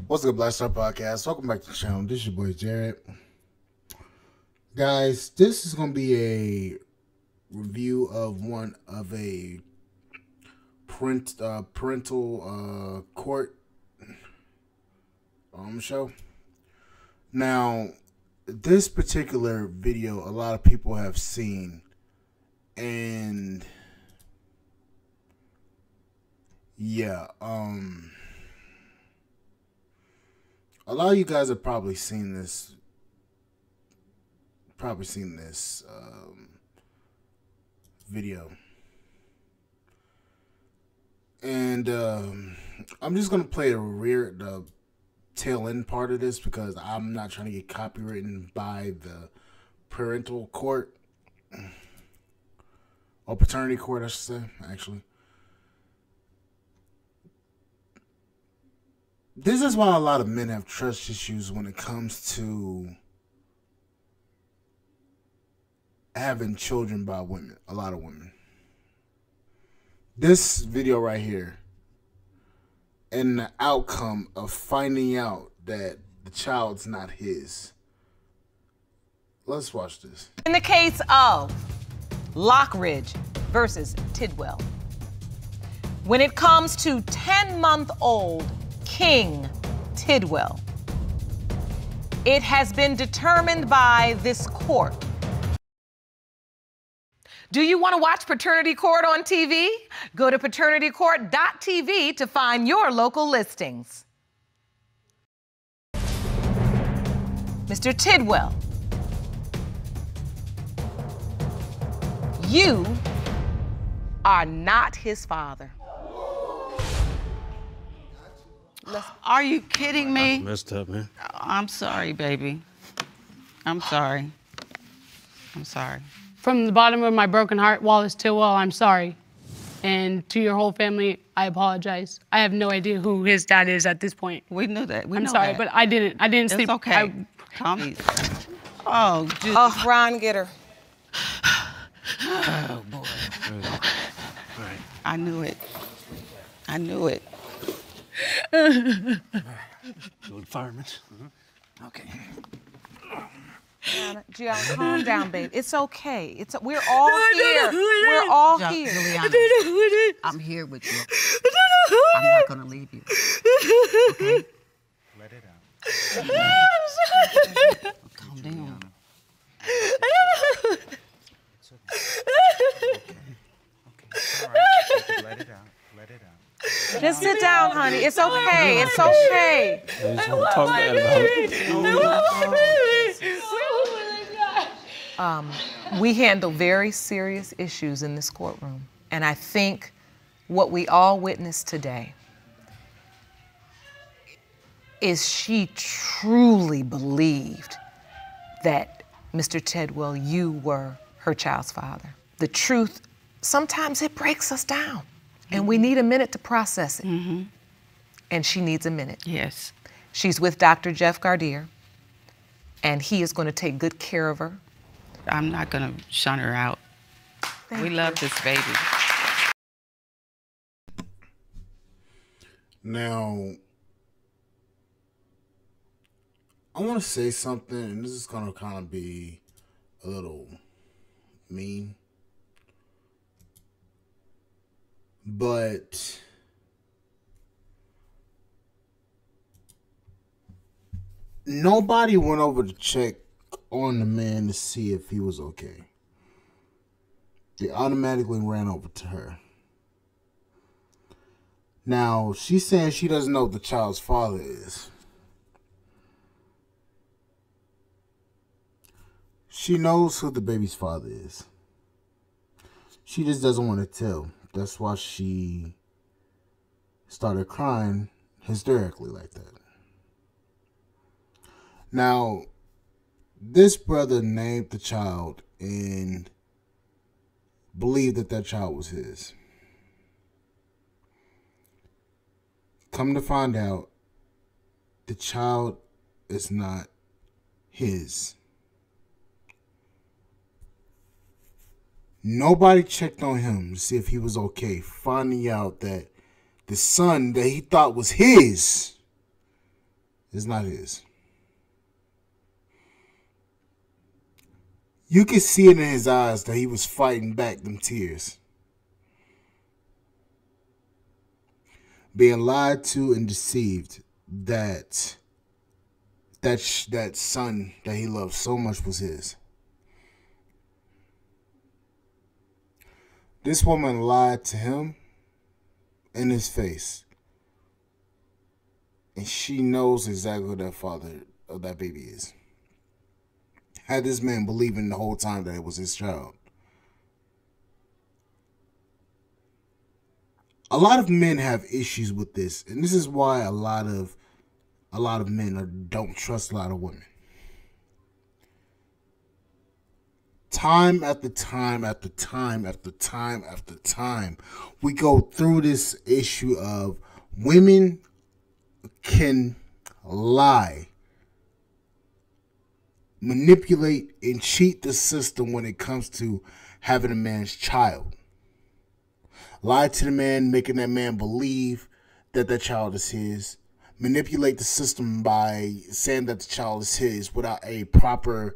What's good, Black Star Podcast? Welcome back to the channel. This is your boy Jared. Guys, this is going to be a review of a parental court show. Now, this particular video, a lot of people have seen, and yeah, a lot of you guys have probably seen this. Video, and I'm just gonna play the tail end part of this because I'm not trying to get copywritten by the parental court or paternity court, I should say. Actually, this is why a lot of men have trust issues when it comes to having children by women. A lot of women. This video right here and the outcome of finding out that the child's not his. Let's watch this. In the case of Lockridge versus Tidwell, when it comes to 10-month-old King Tidwell, it has been determined by this court. Do you want to watch Paternity Court on TV? Go to paternitycourt.tv to find your local listings. Mr. Tidwell, you are not his father. Are you kidding me? Messed up, man. I'm sorry, baby. I'm sorry. I'm sorry. From the bottom of my broken heart, Wallace Tidwell, I'm sorry. And to your whole family, I apologize. I have no idea who his dad is at this point. We knew that. I'm sorry, but I didn't sleep. It's okay. Calm easy. Oh, Jesus. Oh, Ron, get her. Oh, boy. All right. I knew it. I knew it. Good fireman. Okay. Gianna, calm down, babe. It's okay. We're all here. We're all here. Juliana, I'm here with you. I'm not going to leave you. Okay? Let it out. Calm down. It's okay. Okay. All right. Let it out. Let it out. Just sit down, honey. It's okay. It's okay. I just want to talk bad about it. We handle very serious issues in this courtroom. And I think what we all witnessed today is she truly believed that, Mr. Tidwell, you were her child's father. The truth, sometimes it breaks us down. And we need a minute to process it. Mm-hmm. And she needs a minute. Yes. She's with Dr. Jeff Gardier, and he is going to take good care of her. I'm not going to shun her out. We love this baby. Now, I want to say something, and this is going to kind of be a little mean. But nobody went over to check on the man to see if he was okay. They automatically ran over to her. Now, she's saying she doesn't know what the child's father is. She knows who the baby's father is. She just doesn't want to tell. That's why she started crying hysterically like that. Now, this brother named the child and believed that that child was his. Come to find out, the child is not his. Nobody checked on him to see if he was okay, finding out that the son that he thought was his is not his. You could see it in his eyes that he was fighting back them tears. Being lied to and deceived that son that he loved so much was his. This woman lied to him in his face. And she knows exactly who that father of that baby is. Had this man believing the whole time that it was his child. A lot of men have issues with this, and this is why a lot of men don't trust a lot of women. Time after time after time after time after time, we go through this issue of women can lie, manipulate, and cheat the system when it comes to having a man's child. Lie to the man, making that man believe that that child is his. Manipulate the system by saying that the child is his without a proper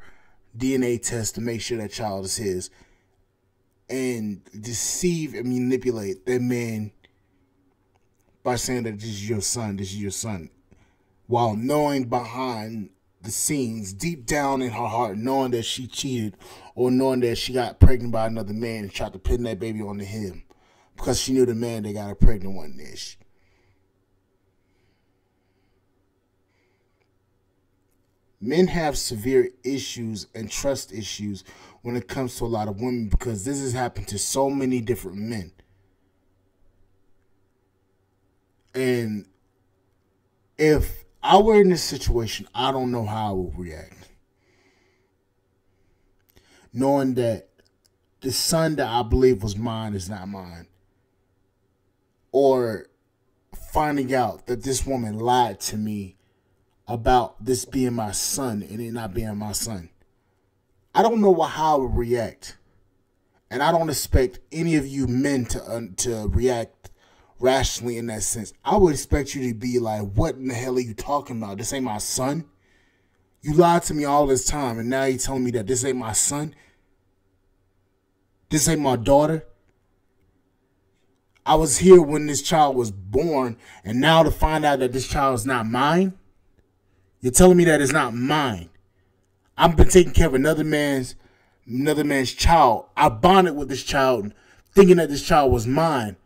DNA test to make sure that child is his. And deceive and manipulate that man by saying that this is your son. While knowing behind the scenes, deep down in her heart, knowing that she cheated or knowing that she got pregnant by another man and tried to pin that baby onto him. Because she knew the man that got her pregnant wasn't this. Men have severe issues and trust issues when it comes to a lot of women because this has happened to so many different men. And if I were in this situation, I don't know how I would react. Knowing that the son that I believe was mine is not mine. Or finding out that this woman lied to me about this being my son and it not being my son. I don't know how I would react. And I don't expect any of you men to react rationally in that sense. I would expect you to be like, what in the hell are you talking about? This ain't my son. You lied to me all this time and now you're telling me that this ain't my son? This ain't my daughter? I was here when this child was born, and now to find out that this child is not mine? You're telling me that it's not mine. I've been taking care of another man's child. I bonded with this child thinking that this child was mine.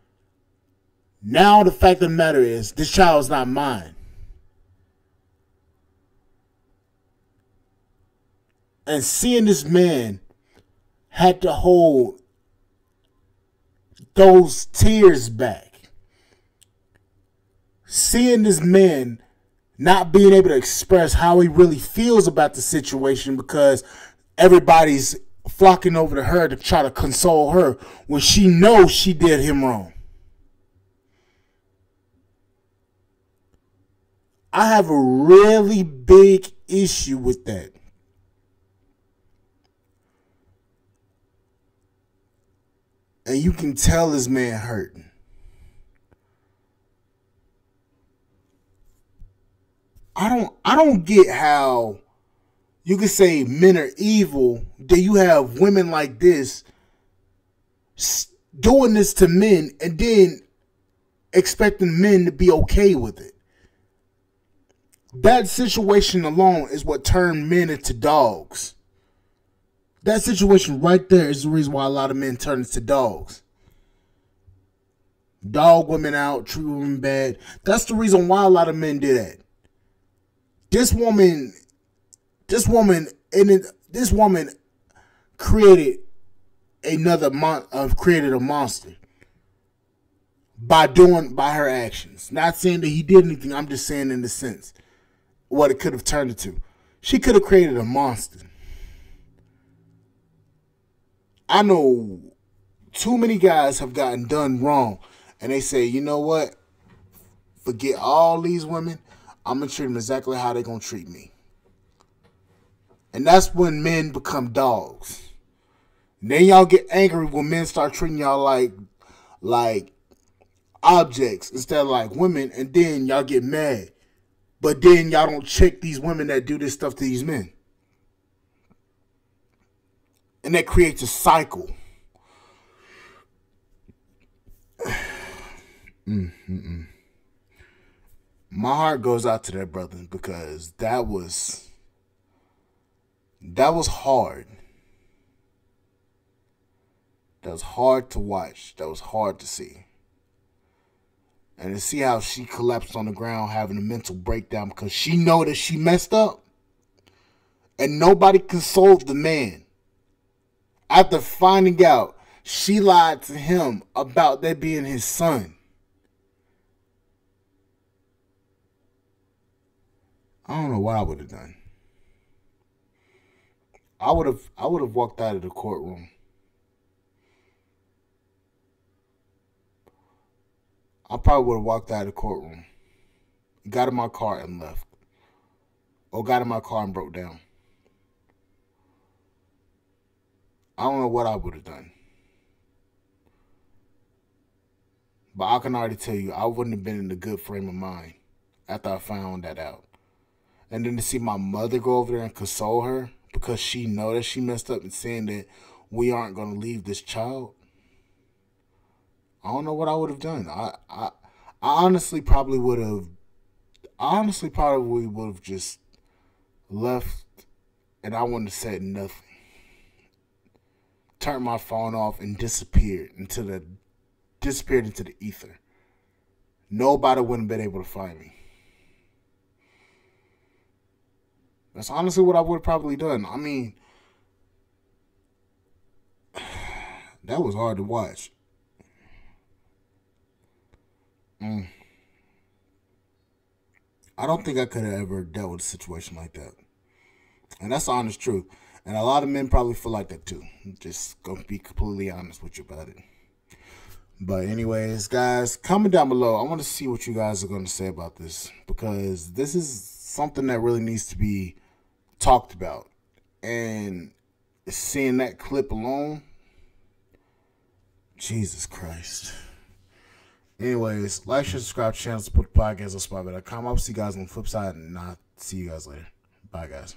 Now the fact of the matter is this child is not mine. And seeing this man had to hold those tears back. Seeing this man not being able to express how he really feels about the situation because everybody's flocking over to her to try to console her when she knows she did him wrong. I have a really big issue with that. And you can tell this man hurting. I don't get how you can say men are evil, that you have women like this doing this to men and then expecting men to be okay with it. That situation alone is what turned men into dogs. That situation right there is the reason why a lot of men turn into dogs. Dog women out, treat women bad. That's the reason why a lot of men do that. This woman created created a monster by her actions. Not saying that he did anything. I'm just saying in the sense what it could have turned into. She could have created a monster. I know too many guys have gotten done wrong, and they say, you know what? Forget all these women. I'm going to treat them exactly how they're going to treat me. And that's when men become dogs. And then y'all get angry when men start treating y'all like objects instead of like women, and then y'all get mad But then y'all don't check these women that do this stuff to these men. And that creates a cycle. My heart goes out to that brother because that was hard. That was hard to watch. That was hard to see. And to see how she collapsed on the ground having a mental breakdown because she know that she messed up. And nobody consoled the man. After finding out she lied to him about that being his son. I don't know what I would have done. I would have walked out of the courtroom. I probably would have walked out of the courtroom, got in my car and left. Or got in my car and broke down. I don't know what I would have done. But I can already tell you, I wouldn't have been in a good frame of mind after I found that out. And then to see my mother go over there and console her because she know that she messed up and saying that we aren't going to leave this child. I don't know what I would have done. I honestly probably would have just left and I wouldn't have said nothing. Turned my phone off and disappeared into the ether. Nobody wouldn't have been able to find me. That's honestly what I would have probably done. I mean, that was hard to watch. I don't think I could have ever dealt with a situation like that. And that's the honest truth. And a lot of men probably feel like that too. Just gonna be completely honest with you about it. But anyways, guys, comment down below. I want to see what you guys are going to say about this. Because this is something that really needs to be talked about. And seeing that clip alone, Jesus Christ. Anyways, like, share, subscribe to the channel, support the podcast on Spotify.com. I'll see you guys on the flip side, and I'll see you guys later. Bye, guys.